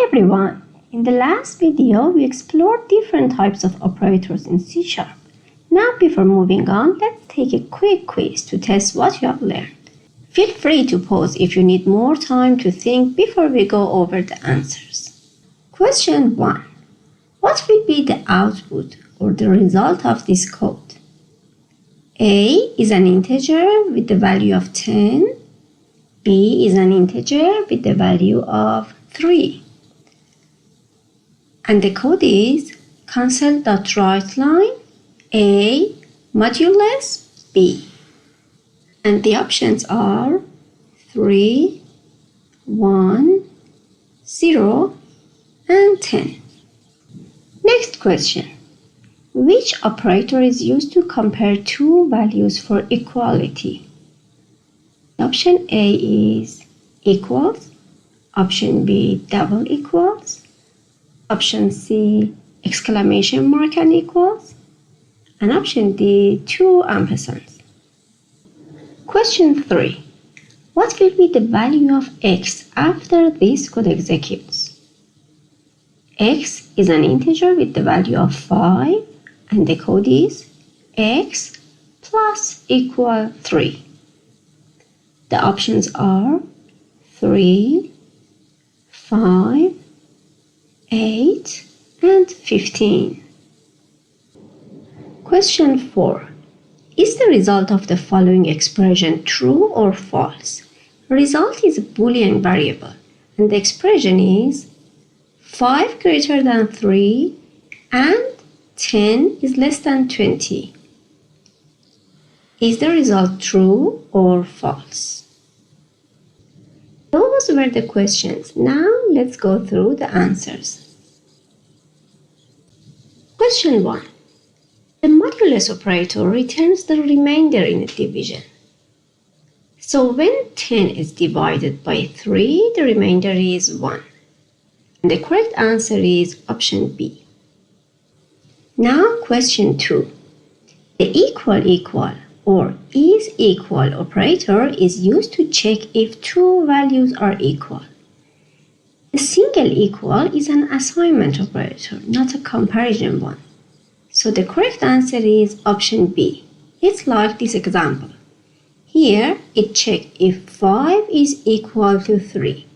everyone! In the last video, we explored different types of operators in C#. Now, before moving on, let's take a quick quiz to test what you have learned. Feel free to pause if you need more time to think before we go over the answers. Question 1. What will be the output or the result of this code? A is an integer with the value of 10. B is an integer with the value of 3. And the code is console.writeLine A modulus B. And the options are 3, 1, 0, and 10. Next question. Which operator is used to compare two values for equality? Option A is equals. Option B, double equals. Option C, exclamation mark and equals. And option D, two ampersands. Question 3. What will be the value of x after this code executes? X is an integer with the value of 5, and the code is x plus equal 3. The options are 3, 5, 8, and 15. Question 4. Is the result of the following expression true or false? Result is a Boolean variable, and the expression is 5 greater than 3 and 10 is less than 20. Is the result true or false? Those were the questions. Now let's go through the answers. Question 1. The modulus operator returns the remainder in a division. So when 10 is divided by 3, the remainder is 1. And the correct answer is option B. Now question 2. The equal or is equal operator is used to check if two values are equal. A single equal is an assignment operator, not a comparison one. So the correct answer is option B. It's like this example. Here it checks if 5 is equal to 3.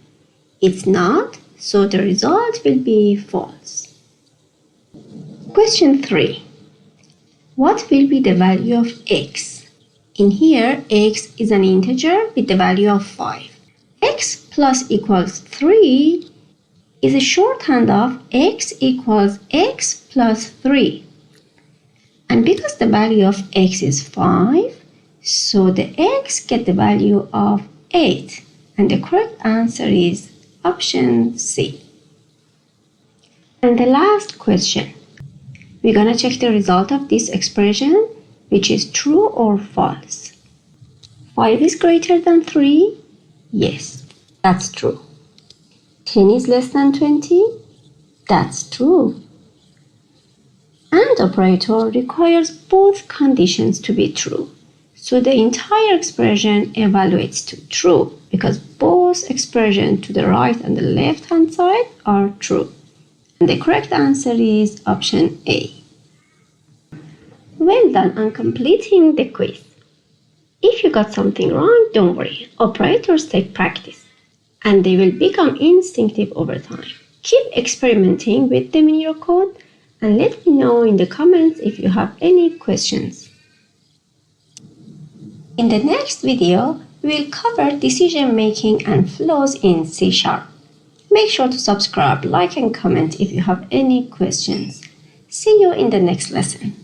It's not, so the result will be false. Question 3. What will be the value of x? In here, x is an integer with the value of 5. X plus equals 3 is a shorthand of x equals x plus 3. And because the value of x is 5, so the x get the value of 8. And the correct answer is option C. And the last question. We're going to check the result of this expression, which is true or false. 5 is greater than 3? Yes, that's true. 10 is less than 20? That's true. AND operator requires both conditions to be true. So the entire expression evaluates to true because both expressions to the right and the left hand side are true. And the correct answer is option A. Well done on completing the quiz. If you got something wrong, don't worry. Operators take practice and they will become instinctive over time. Keep experimenting with them in your code and let me know in the comments if you have any questions. In the next video, we will cover decision making and flows in C#. Make sure to subscribe, like, and comment if you have any questions. See you in the next lesson.